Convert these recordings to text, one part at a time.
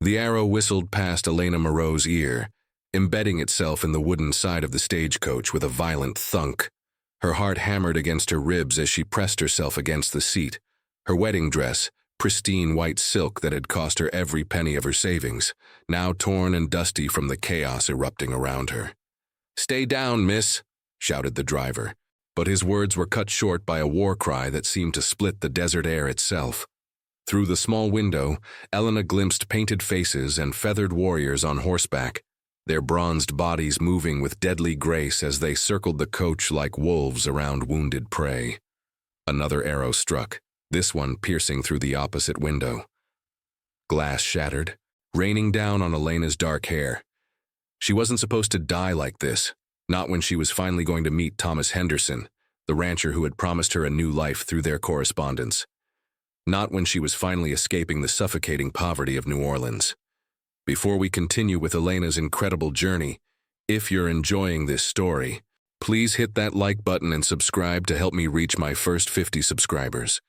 The arrow whistled past Elena Moreau's ear, embedding itself in the wooden side of the stagecoach with a violent thunk. Her heart hammered against her ribs as she pressed herself against the seat. Her wedding dress, pristine white silk that had cost her every penny of her savings, now torn and dusty from the chaos erupting around her. "Stay down, miss," shouted the driver, but his words were cut short by a war cry that seemed to split the desert air itself. Through the small window, Elena glimpsed painted faces and feathered warriors on horseback, their bronzed bodies moving with deadly grace as they circled the coach like wolves around wounded prey. Another arrow struck, this one piercing through the opposite window. Glass shattered, raining down on Elena's dark hair. She wasn't supposed to die like this, not when she was finally going to meet Thomas Henderson, the rancher who had promised her a new life through their correspondence. Not when she was finally escaping the suffocating poverty of New Orleans. Before we continue with Elena's incredible journey, if you're enjoying this story, please hit that like button and subscribe to help me reach my first 50 subscribers.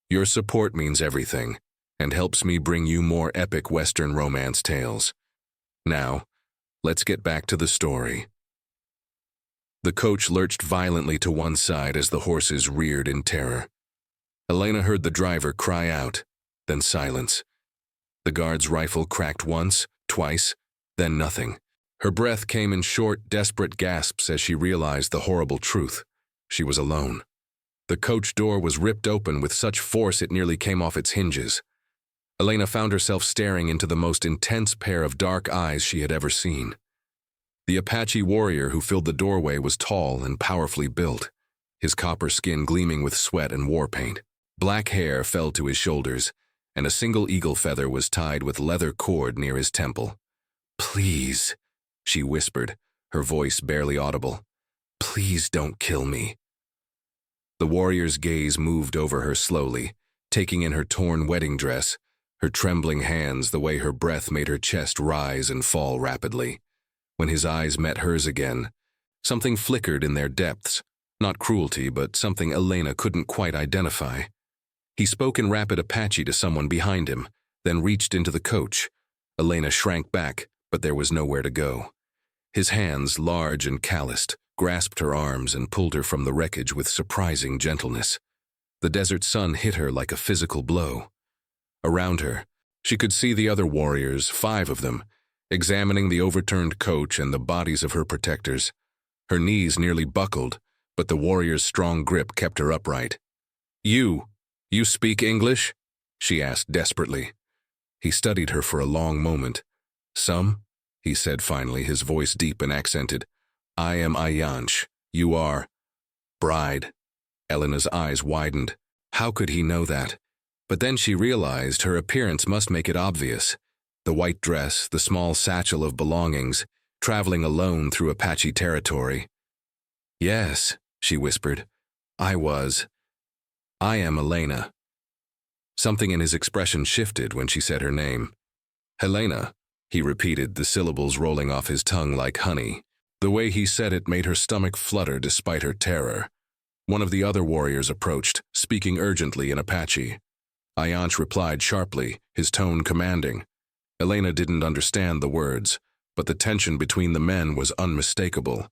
Your support means everything, and helps me bring you more epic Western romance tales. Now, let's get back to the story. The coach lurched violently to one side as the horses reared in terror. Elena heard the driver cry out, then silence. The guard's rifle cracked once, twice, then nothing. Her breath came in short, desperate gasps as she realized the horrible truth. She was alone. The coach door was ripped open with such force it nearly came off its hinges. Elena found herself staring into the most intense pair of dark eyes she had ever seen. The Apache warrior who filled the doorway was tall and powerfully built, his copper skin gleaming with sweat and war paint. Black hair fell to his shoulders, and a single eagle feather was tied with leather cord near his temple. "Please," she whispered, her voice barely audible. "Please don't kill me." The warrior's gaze moved over her slowly, taking in her torn wedding dress, her trembling hands, the way her breath made her chest rise and fall rapidly. When his eyes met hers again, something flickered in their depths, not cruelty, but something Elena couldn't quite identify. He spoke in rapid Apache to someone behind him, then reached into the coach. Elena shrank back, but there was nowhere to go. His hands, large and calloused, grasped her arms and pulled her from the wreckage with surprising gentleness. The desert sun hit her like a physical blow. Around her, she could see the other warriors, 5 of them, examining the overturned coach and the bodies of her protectors. Her knees nearly buckled, but the warrior's strong grip kept her upright. You speak English?" she asked desperately. He studied her for a long moment. "Some," he said finally, his voice deep and accented. "I am Ayanch. You are..." "Bride." Elena's eyes widened. How could he know that? But then she realized her appearance must make it obvious. The white dress, the small satchel of belongings, traveling alone through Apache territory. "Yes," she whispered. I am Elena." Something in his expression shifted when she said her name. "Helena," he repeated, the syllables rolling off his tongue like honey. The way he said it made her stomach flutter despite her terror. One of the other warriors approached, speaking urgently in Apache. Ayanch replied sharply, his tone commanding. Elena didn't understand the words, but the tension between the men was unmistakable.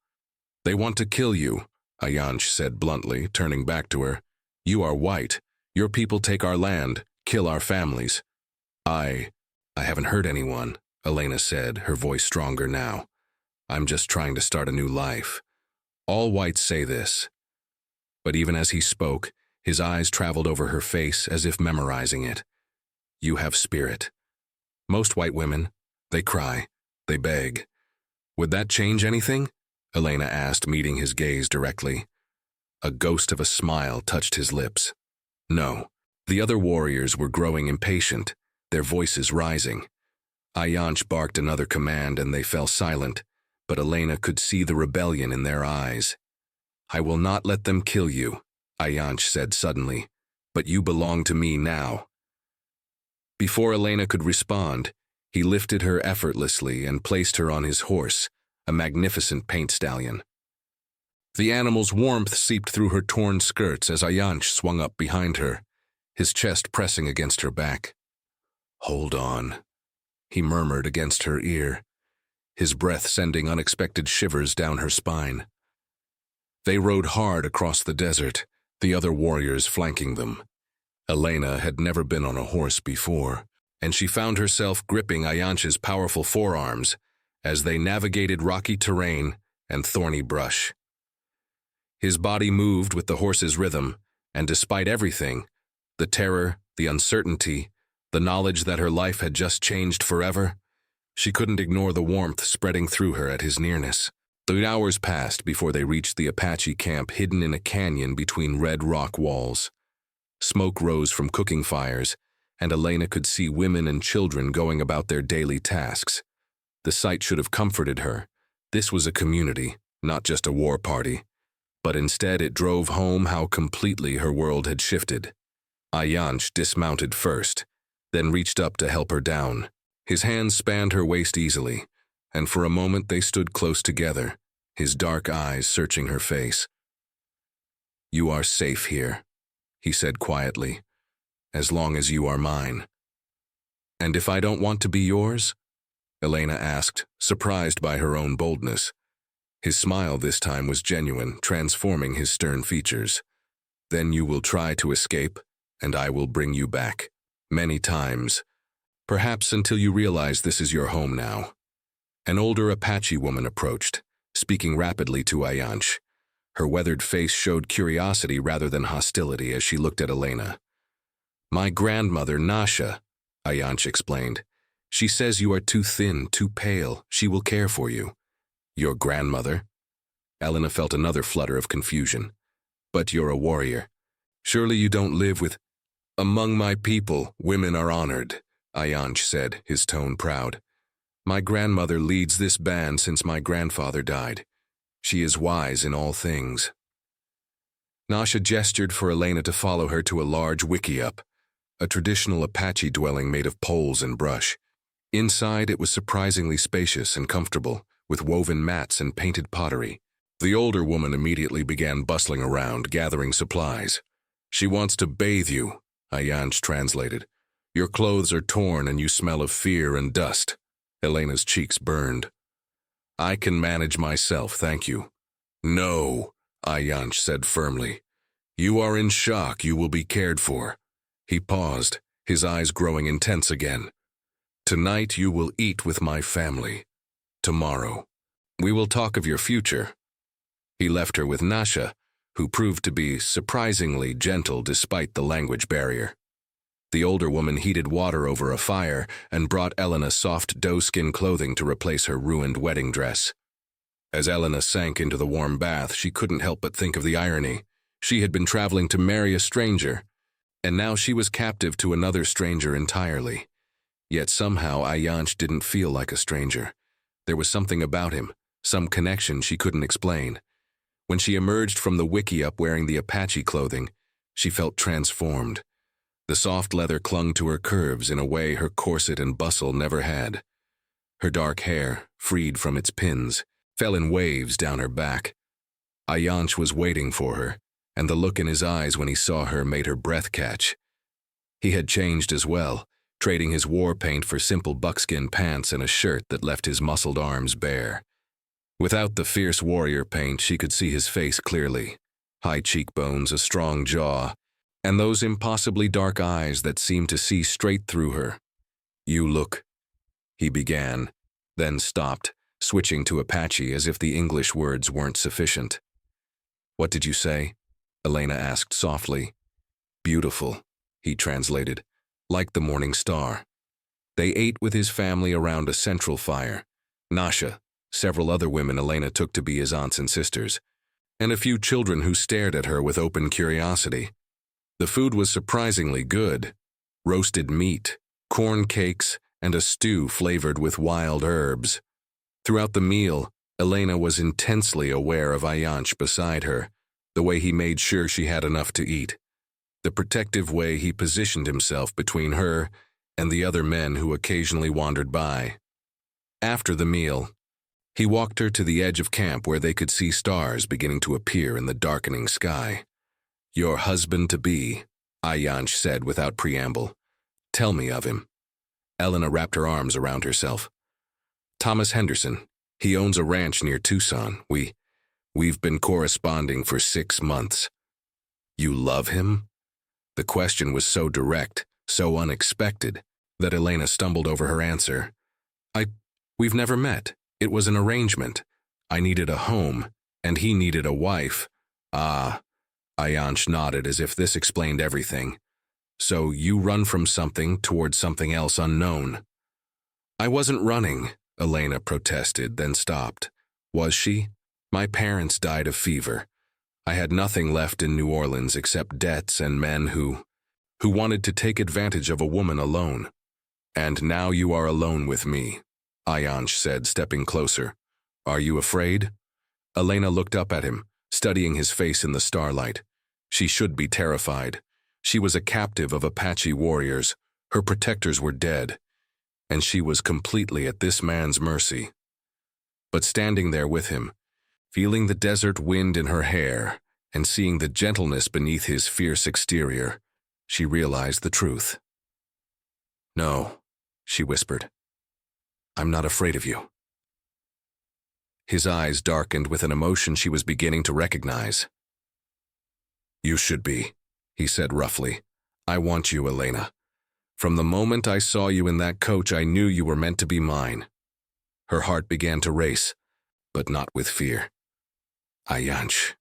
"They want to kill you," Ayanch said bluntly, turning back to her. "You are white. Your people take our land, kill our families." I haven't hurt anyone," Elena said, her voice stronger now. "I'm just trying to start a new life. All whites say this." But even as he spoke, his eyes traveled over her face as if memorizing it. "You have spirit. Most white women, they cry, they beg. Would that change anything?" Elena asked, meeting his gaze directly. A ghost of a smile touched his lips. No. The other warriors were growing impatient, their voices rising. Ayanch barked another command and they fell silent, but Elena could see the rebellion in their eyes. "I will not let them kill you," Ayanch said suddenly, "but you belong to me now." Before Elena could respond, he lifted her effortlessly and placed her on his horse, a magnificent paint stallion. The animal's warmth seeped through her torn skirts as Ayanch swung up behind her, his chest pressing against her back. "Hold on," he murmured against her ear, his breath sending unexpected shivers down her spine. They rode hard across the desert, the other warriors flanking them. Elena had never been on a horse before, and she found herself gripping Ayanch's powerful forearms as they navigated rocky terrain and thorny brush. His body moved with the horse's rhythm, and despite everything, the terror, the uncertainty, the knowledge that her life had just changed forever, she couldn't ignore the warmth spreading through her at his nearness. 3 hours passed before they reached the Apache camp hidden in a canyon between red rock walls. Smoke rose from cooking fires, and Elena could see women and children going about their daily tasks. The sight should have comforted her. This was a community, not just a war party. But instead it drove home how completely her world had shifted. Ayanch dismounted first, then reached up to help her down. His hands spanned her waist easily, and for a moment they stood close together, his dark eyes searching her face. "You are safe here," he said quietly, "as long as you are mine." "And if I don't want to be yours?" Elena asked, surprised by her own boldness. His smile this time was genuine, transforming his stern features. "Then you will try to escape, and I will bring you back. Many times. Perhaps until you realize this is your home now." An older Apache woman approached, speaking rapidly to Ayanch. Her weathered face showed curiosity rather than hostility as she looked at Elena. "My grandmother, Nasha," Ayanch explained. "She says you are too thin, too pale. She will care for you." "Your grandmother?" Elena felt another flutter of confusion. "But you're a warrior. Surely you don't live with—" "Among my people, women are honored," Ayanch said, his tone proud. "My grandmother leads this band since my grandfather died. She is wise in all things." Nasha gestured for Elena to follow her to a large wickiup, a traditional Apache dwelling made of poles and brush. Inside, it was surprisingly spacious and comfortable, with woven mats and painted pottery. The older woman immediately began bustling around, gathering supplies. "She wants to bathe you," Ayanch translated. "Your clothes are torn and you smell of fear and dust." Elena's cheeks burned. "I can manage myself, thank you." "No," Ayanch said firmly. "You are in shock. You will be cared for." He paused, his eyes growing intense again. "Tonight you will eat with my family. Tomorrow, we will talk of your future." He left her with Nasha, who proved to be surprisingly gentle despite the language barrier. The older woman heated water over a fire and brought Elena soft doe-skin clothing to replace her ruined wedding dress. As Elena sank into the warm bath, she couldn't help but think of the irony. She had been traveling to marry a stranger, and now she was captive to another stranger entirely. Yet somehow Ayanch didn't feel like a stranger. There was something about him, some connection she couldn't explain. When she emerged from the wickiup wearing the Apache clothing, she felt transformed. The soft leather clung to her curves in a way her corset and bustle never had. Her dark hair, freed from its pins, fell in waves down her back. Ayanch was waiting for her, and the look in his eyes when he saw her made her breath catch. He had changed as well, trading his war paint for simple buckskin pants and a shirt that left his muscled arms bare. Without the fierce warrior paint, she could see his face clearly. High cheekbones, a strong jaw, and those impossibly dark eyes that seemed to see straight through her. "You look," he began, then stopped, switching to Apache as if the English words weren't sufficient. "What did you say?" Elena asked softly. "Beautiful," he translated, "like the morning star." They ate with his family around a central fire. Nasha, several other women Elena took to be his aunts and sisters, and a few children who stared at her with open curiosity. The food was surprisingly good. Roasted meat, corn cakes, and a stew flavored with wild herbs. Throughout the meal, Elena was intensely aware of Ayanch beside her, the way he made sure she had enough to eat, the protective way he positioned himself between her and the other men who occasionally wandered by. After the meal, he walked her to the edge of camp where they could see stars beginning to appear in the darkening sky. "Your husband-to-be," Ayanch said without preamble. "Tell me of him." Elena wrapped her arms around herself. Thomas Henderson. He owns a ranch near Tucson. We've been corresponding for 6 months. You love him? The question was so direct, so unexpected, that Elena stumbled over her answer. We've never met. It was an arrangement. I needed a home, and he needed a wife. Ah, Ayanch nodded as if this explained everything. So you run from something toward something else unknown. I wasn't running, Elena protested, then stopped. Was she? My parents died of fever. I had nothing left in New Orleans except debts and men who wanted to take advantage of a woman alone. And now you are alone with me, Ayanch said, stepping closer. Are you afraid? Elena looked up at him, studying his face in the starlight. She should be terrified. She was a captive of Apache warriors. Her protectors were dead, and she was completely at this man's mercy. But standing there with him, feeling the desert wind in her hair and seeing the gentleness beneath his fierce exterior, she realized the truth. No, she whispered. I'm not afraid of you. His eyes darkened with an emotion she was beginning to recognize. You should be, he said roughly. I want you, Elena. From the moment I saw you in that coach, I knew you were meant to be mine. Her heart began to race, but not with fear. Ayanch.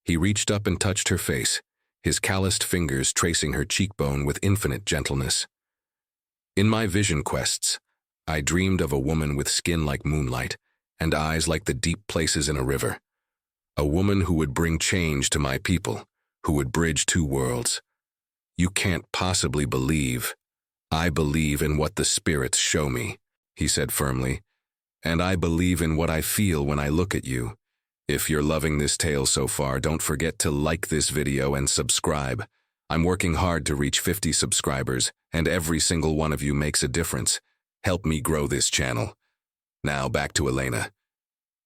He reached up and touched her face, his calloused fingers tracing her cheekbone with infinite gentleness. In my vision quests, I dreamed of a woman with skin like moonlight and eyes like the deep places in a river. A woman who would bring change to my people, who would bridge 2 worlds. You can't possibly believe. I believe in what the spirits show me, he said firmly, and I believe in what I feel when I look at you. If you're loving this tale so far, don't forget to like this video and subscribe. I'm working hard to reach 50 subscribers, and every single one of you makes a difference. Help me grow this channel. Now back to Elena.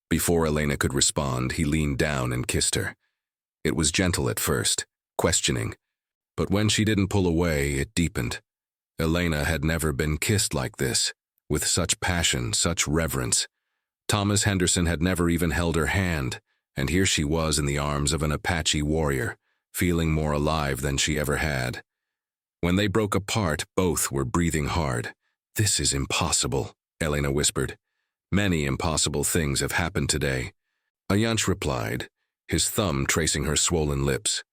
Before Elena could respond, he leaned down and kissed her. It was gentle at first, questioning, but when she didn't pull away, it deepened. Elena had never been kissed like this, with such passion, such reverence. Thomas Henderson had never even held her hand, and here she was in the arms of an Apache warrior, feeling more alive than she ever had. When they broke apart, both were breathing hard. This is impossible, Elena whispered. Many impossible things have happened today. Ayanch replied, his thumb tracing her swollen lips.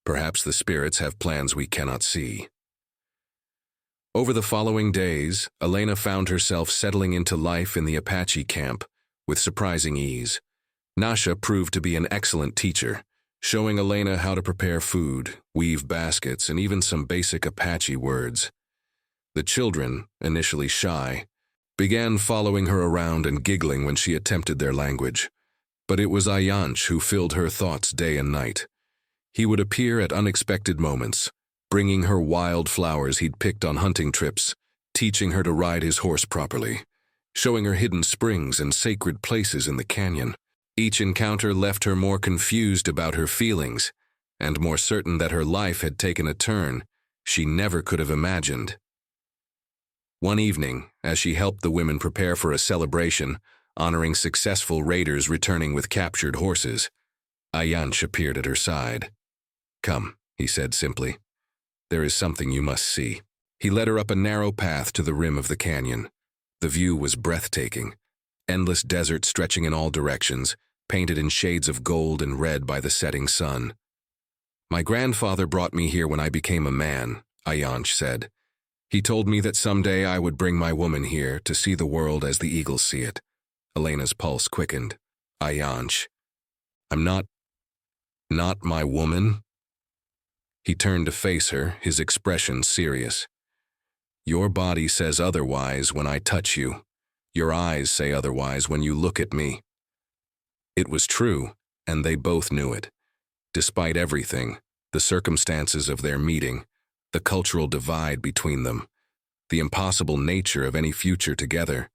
Perhaps the spirits have plans we cannot see. Over the following days, Elena found herself settling into life in the Apache camp with surprising ease. Nasha proved to be an excellent teacher, showing Elena how to prepare food, weave baskets, and even some basic Apache words. The children, initially shy, began following her around and giggling when she attempted their language. But it was Ayanch who filled her thoughts day and night. He would appear at unexpected moments, bringing her wild flowers he'd picked on hunting trips, teaching her to ride his horse properly, showing her hidden springs and sacred places in the canyon. Each encounter left her more confused about her feelings and more certain that her life had taken a turn she never could have imagined. One evening, as she helped the women prepare for a celebration, honoring successful raiders returning with captured horses, Ayanch appeared at her side. Come, he said simply. There is something you must see. He led her up a narrow path to the rim of the canyon. The view was breathtaking. Endless desert stretching in all directions, painted in shades of gold and red by the setting sun. My grandfather brought me here when I became a man, Ayanch said. He told me that someday I would bring my woman here to see the world as the eagles see it. Elena's pulse quickened. Ayanch. I'm not my woman? He turned to face her, his expression serious. Your body says otherwise when I touch you. Your eyes say otherwise when you look at me. It was true, and they both knew it. Despite everything, the circumstances of their meeting, the cultural divide between them, the impossible nature of any future together,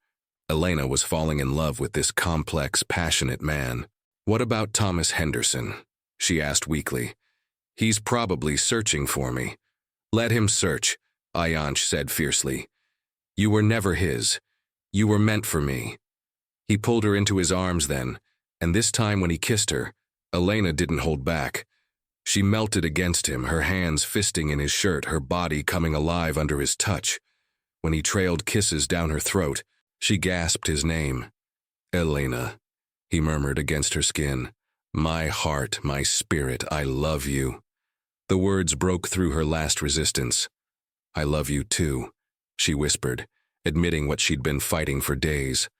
Elena was falling in love with this complex, passionate man. What about Thomas Henderson? She asked weakly. He's probably searching for me. Let him search, Ayanch said fiercely. You were never his. You were meant for me. He pulled her into his arms then, and this time when he kissed her, Elena didn't hold back. She melted against him, her hands fisting in his shirt, her body coming alive under his touch. When he trailed kisses down her throat, she gasped his name. Elena, he murmured against her skin. My heart, my spirit, I love you. The words broke through her last resistance. I love you too, she whispered, admitting what she'd been fighting for days.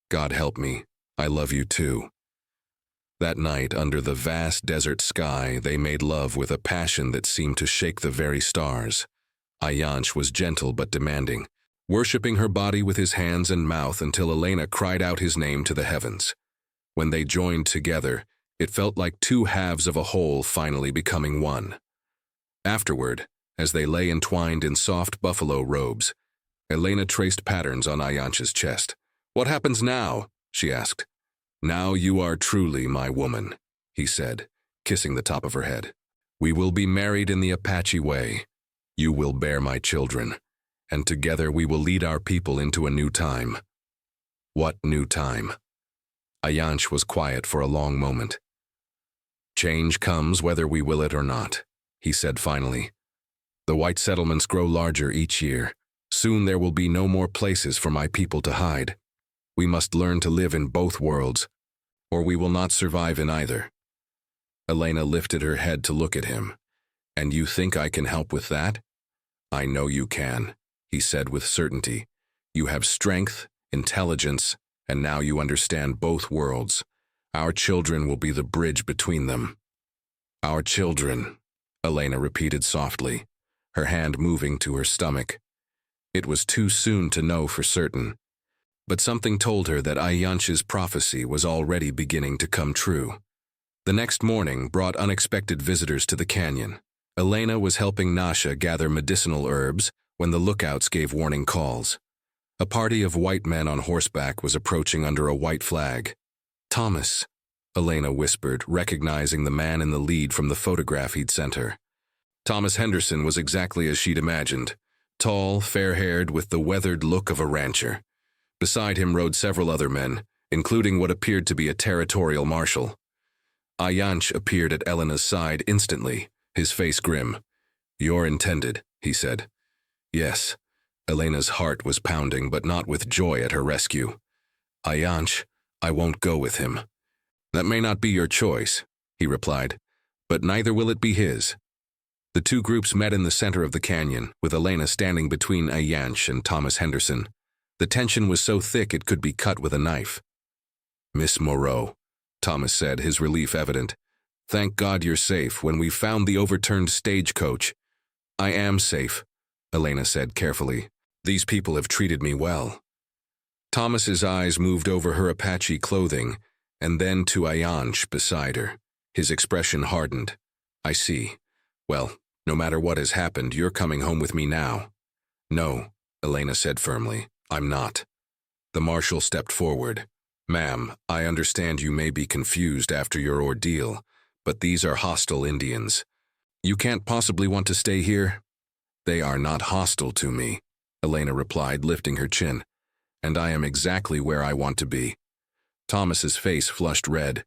God help me, I love you too. That night, under the vast desert sky, they made love with a passion that seemed to shake the very stars. Ayanch was gentle but demanding, worshipping her body with his hands and mouth until Elena cried out his name to the heavens. When they joined together, it felt like two halves of a whole finally becoming one. Afterward, as they lay entwined in soft buffalo robes, Elena traced patterns on Ayanch's chest. What happens now? She asked. Now you are truly my woman, he said, kissing the top of her head. We will be married in the Apache way. You will bear my children, and together we will lead our people into a new time. What new time? Ayanch was quiet for a long moment. Change comes whether we will it or not, he said finally. The white settlements grow larger each year. Soon there will be no more places for my people to hide. We must learn to live in both worlds, or we will not survive in either. Elena lifted her head to look at him. And you think I can help with that? I know you can, he said with certainty. You have strength, intelligence, and now you understand both worlds. Our children will be the bridge between them. Our children, Elena repeated softly, her hand moving to her stomach. It was too soon to know for certain, but something told her that Ayanch's prophecy was already beginning to come true. The next morning brought unexpected visitors to the canyon. Elena was helping Nasha gather medicinal herbs when the lookouts gave warning calls. A party of white men on horseback was approaching under a white flag. Thomas, Elena whispered, recognizing the man in the lead from the photograph he'd sent her. Thomas Henderson was exactly as she'd imagined, tall, fair-haired, with the weathered look of a rancher. Beside him rode several other men, including what appeared to be a territorial marshal. Ayanch appeared at Elena's side instantly, his face grim. You're intended, he said. Yes. Elena's heart was pounding, but not with joy at her rescue. Ayanch, I won't go with him. That may not be your choice, he replied, but neither will it be his. The two groups met in the center of the canyon, with Elena standing between Ayanch and Thomas Henderson. The tension was so thick it could be cut with a knife. Miss Moreau, Thomas said, his relief evident. Thank God you're safe. When we found the overturned stagecoach. I am safe, Elena said carefully. These people have treated me well. Thomas's eyes moved over her Apache clothing, and then to Ayanch beside her. His expression hardened. I see. Well, no matter what has happened, you're coming home with me now. No, Elena said firmly. I'm not. The marshal stepped forward. Ma'am, I understand you may be confused after your ordeal, but these are hostile Indians. You can't possibly want to stay here? They are not hostile to me, Elena replied, lifting her chin. And I am exactly where I want to be. Thomas's face flushed red.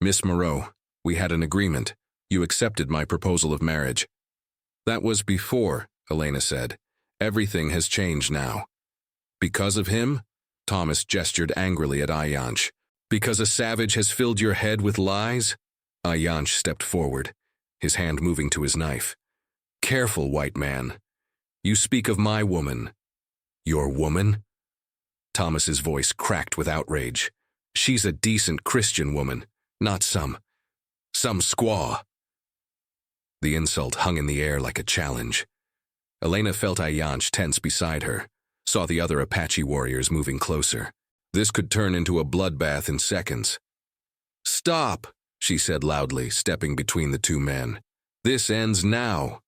Miss Moreau, we had an agreement. You accepted my proposal of marriage. That was before, Elena said. Everything has changed now. Because of him? Thomas gestured angrily at Ayanch. Because a savage has filled your head with lies? Ayanch stepped forward, his hand moving to his knife. Careful, white man. You speak of my woman. Your woman? Thomas's voice cracked with outrage. She's a decent Christian woman, not some squaw. The insult hung in the air like a challenge. Elena felt Ayanch tense beside her, saw the other Apache warriors moving closer. This could turn into a bloodbath in seconds. Stop, she said loudly, stepping between the two men. This ends now.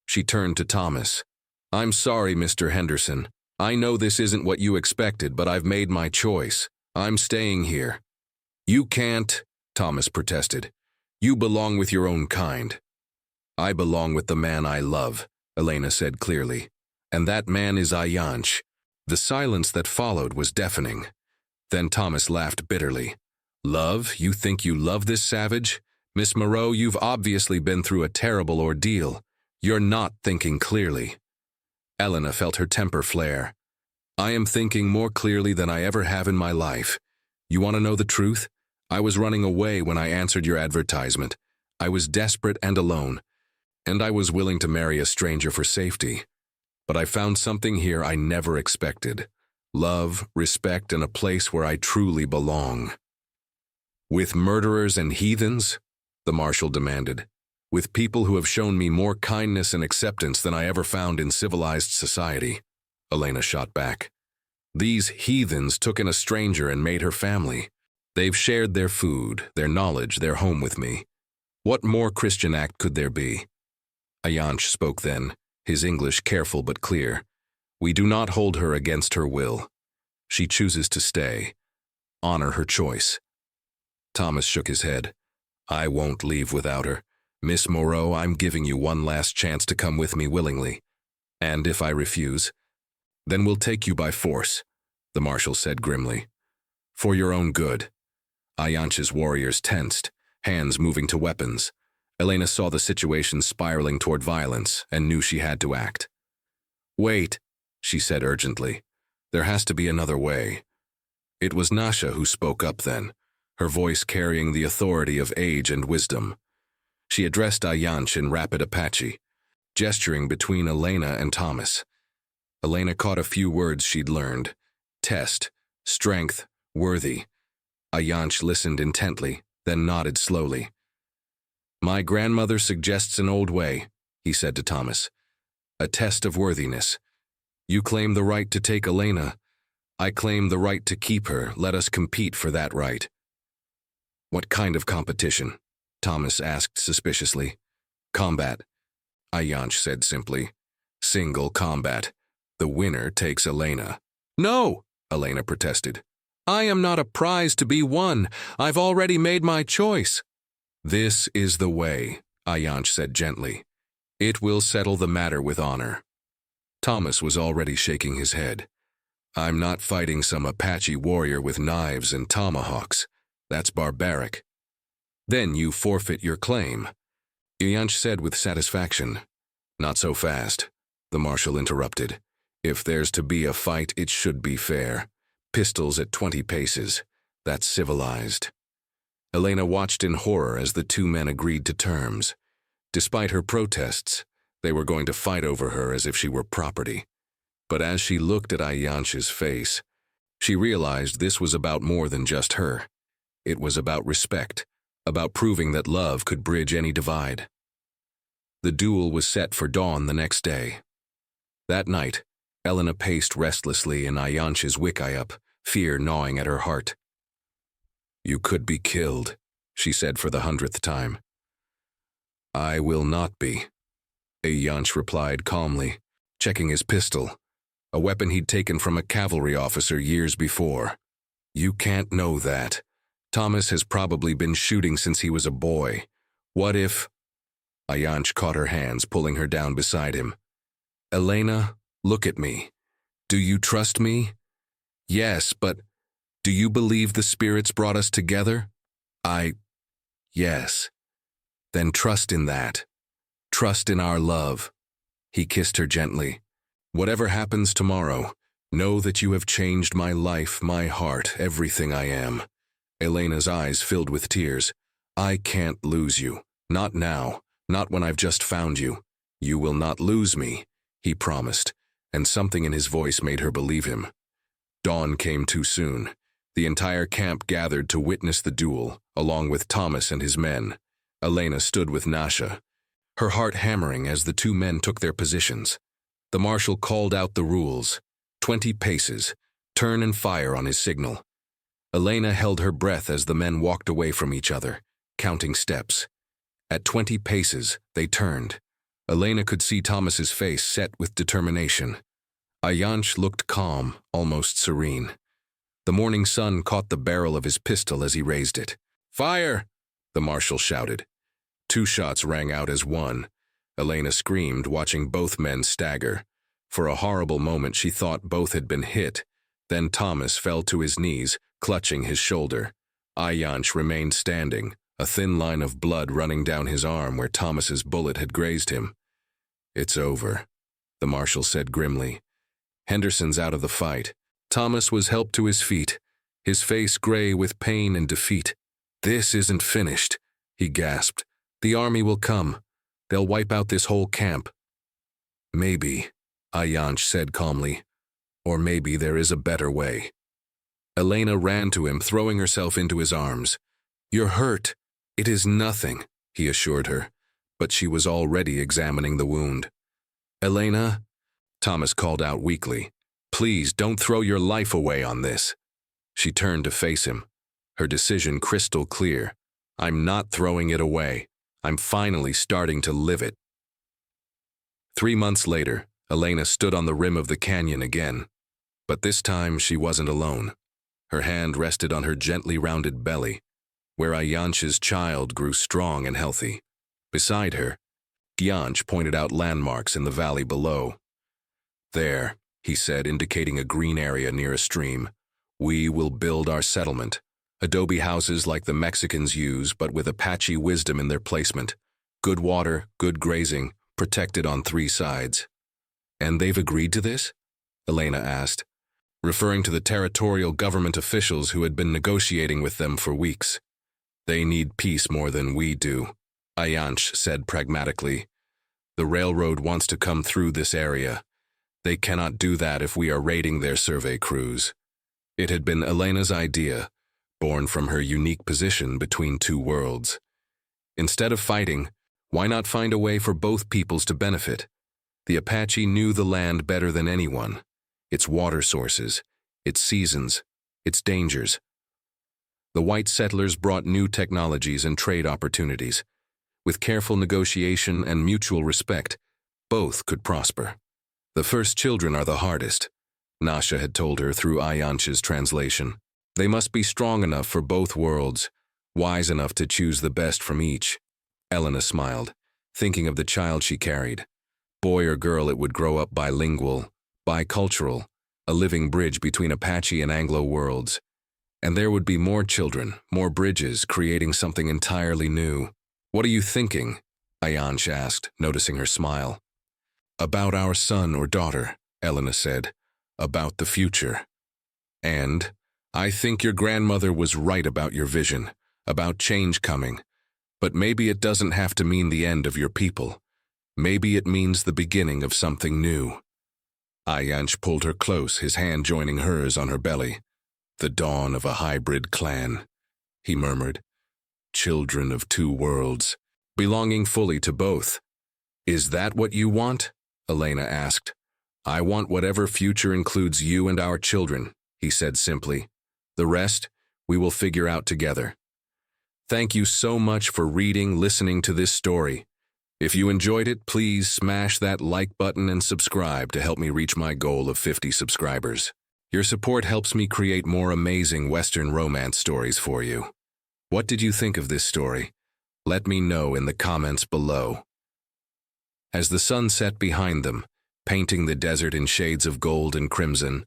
She turned to Thomas. I'm sorry, Mr. Henderson. I know this isn't what you expected, but I've made my choice. I'm staying here. You can't, Thomas protested. You belong with your own kind. I belong with the man I love, Elena said clearly. And that man is Ayanch. The silence that followed was deafening. Then Thomas laughed bitterly. "Love? You think you love this savage? Miss Moreau, you've obviously been through a terrible ordeal. You're not thinking clearly." Elena felt her temper flare. "I am thinking more clearly than I ever have in my life. You want to know the truth? I was running away when I answered your advertisement. I was desperate and alone, and I was willing to marry a stranger for safety. But I found something here I never expected. Love, respect, and a place where I truly belong." "With murderers and heathens?" the marshal demanded. "With people who have shown me more kindness and acceptance than I ever found in civilized society," Elena shot back. "These heathens took in a stranger and made her family. They've shared their food, their knowledge, their home with me. What more Christian act could there be?" Ayanch spoke then, his English careful but clear. "We do not hold her against her will. She chooses to stay. Honor her choice." Thomas shook his head. "I won't leave without her. Miss Moreau, I'm giving you one last chance to come with me willingly. And if I refuse, then we'll take you by force," the marshal said grimly. "For your own good." Ayanch's warriors tensed, hands moving to weapons. Elena saw the situation spiraling toward violence and knew she had to act. "Wait," she said urgently. "There has to be another way." It was Nasha who spoke up then, her voice carrying the authority of age and wisdom. She addressed Ayanch in rapid Apache, gesturing between Elena and Thomas. Elena caught a few words she'd learned: test, strength, worthy. Ayanch listened intently, then nodded slowly. "My grandmother suggests an old way," he said to Thomas. "A test of worthiness. You claim the right to take Elena. I claim the right to keep her. Let us compete for that right." "What kind of competition?" Thomas asked suspiciously. "Combat," Ayanch said simply. "Single combat. The winner takes Elena." "No," Elena protested. "I am not a prize to be won. I've already made my choice." "This is the way," Ayanch said gently. "It will settle the matter with honor." Thomas was already shaking his head. "I'm not fighting some Apache warrior with knives and tomahawks. That's barbaric." "Then you forfeit your claim," Ayanch said with satisfaction. "Not so fast," the marshal interrupted. "If there's to be a fight, it should be fair. Pistols at 20 paces. That's civilized." Elena watched in horror as the two men agreed to terms. Despite her protests, they were going to fight over her as if she were property. But as she looked at Ayanch's face, she realized this was about more than just her. It was about respect, about proving that love could bridge any divide. The duel was set for dawn the next day. That night, Elena paced restlessly in Ayanch's wickiup, fear gnawing at her heart. "You could be killed," she said for the 100th time. "I will not be," Ayanch replied calmly, checking his pistol, a weapon he'd taken from a cavalry officer years before. "You can't know that. Thomas has probably been shooting since he was a boy. What if—" Ayanch caught her hands, pulling her down beside him. "Elena, look at me. Do you trust me?" "Yes, but do you believe the spirits brought us together?" Yes." "Then trust in that. Trust in our love." He kissed her gently. "Whatever happens tomorrow, know that you have changed my life, my heart, everything I am." Elena's eyes filled with tears. "I can't lose you. Not now. Not when I've just found you. You will not lose me," he promised, and something in his voice made her believe him. Dawn came too soon. The entire camp gathered to witness the duel, along with Thomas and his men. Elena stood with Nasha, her heart hammering as the two men took their positions. The marshal called out the rules. 20 paces. Turn and fire on his signal. Elena held her breath as the men walked away from each other, counting steps. At 20 paces, they turned. Elena could see Thomas's face set with determination. Ayanch looked calm, almost serene. The morning sun caught the barrel of his pistol as he raised it. "Fire!" the marshal shouted. 2 shots rang out as one. Elena screamed, watching both men stagger. For a horrible moment she thought both had been hit. Then Thomas fell to his knees, clutching his shoulder. Ayanch remained standing, a thin line of blood running down his arm where Thomas's bullet had grazed him. "It's over," the marshal said grimly. "Henderson's out of the fight." Thomas was helped to his feet, his face gray with pain and defeat. "This isn't finished," he gasped. "The army will come. They'll wipe out this whole camp." "Maybe," Ayanch said calmly. "Or maybe there is a better way." Elena ran to him, throwing herself into his arms. "You're hurt." "It is nothing," he assured her, but she was already examining the wound. "Elena," Thomas called out weakly, "please don't throw your life away on this." She turned to face him, her decision crystal clear. "I'm not throwing it away. I'm finally starting to live it." 3 months later, Elena stood on the rim of the canyon again. But this time she wasn't alone. Her hand rested on her gently rounded belly, where Ayanch's child grew strong and healthy. Beside her, Ayanch pointed out landmarks in the valley below. "There," he said, indicating a green area near a stream. "We will build our settlement. Adobe houses like the Mexicans use, but with Apache wisdom in their placement. Good water, good grazing, protected on 3 sides." "And they've agreed to this?" Elena asked, referring to the territorial government officials who had been negotiating with them for weeks. "They need peace more than we do," Ayanch said pragmatically. "The railroad wants to come through this area. They cannot do that if we are raiding their survey crews." It had been Elena's idea, born from her unique position between 2 worlds. Instead of fighting, why not find a way for both peoples to benefit? The Apache knew the land better than anyone, its water sources, its seasons, its dangers. The white settlers brought new technologies and trade opportunities. With careful negotiation and mutual respect, both could prosper. "The first children are the hardest," Nasha had told her through Ayanch's translation. "They must be strong enough for both worlds, wise enough to choose the best from each." Elena smiled, thinking of the child she carried. Boy or girl, it would grow up bilingual, bicultural, a living bridge between Apache and Anglo worlds. And there would be more children, more bridges, creating something entirely new. "What are you thinking?" Ayanch asked, noticing her smile. "About our son or daughter," Elena said. "About the future. And I think your grandmother was right about your vision, about change coming. But maybe it doesn't have to mean the end of your people. Maybe it means the beginning of something new." Ayanch pulled her close, his hand joining hers on her belly. "The dawn of a hybrid clan," he murmured. "Children of 2 worlds, belonging fully to both." "Is that what you want?" Elena asked. "I want whatever future includes you and our children," he said simply. "The rest, we will figure out together." Thank you so much for listening to this story. If you enjoyed it, please smash that like button and subscribe to help me reach my goal of 50 subscribers. Your support helps me create more amazing Western romance stories for you. What did you think of this story? Let me know in the comments below. As the sun set behind them, painting the desert in shades of gold and crimson,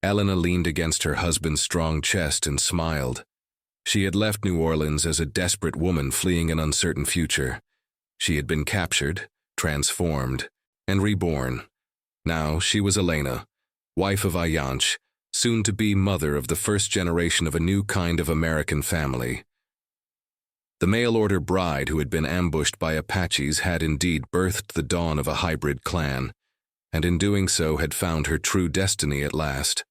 Elena leaned against her husband's strong chest and smiled. She had left New Orleans as a desperate woman fleeing an uncertain future. She had been captured, transformed, and reborn. Now she was Elena, wife of Ayanch, soon to be mother of the first generation of a new kind of American family. The mail-order bride who had been ambushed by Apaches had indeed birthed the dawn of a hybrid clan, and in doing so had found her true destiny at last.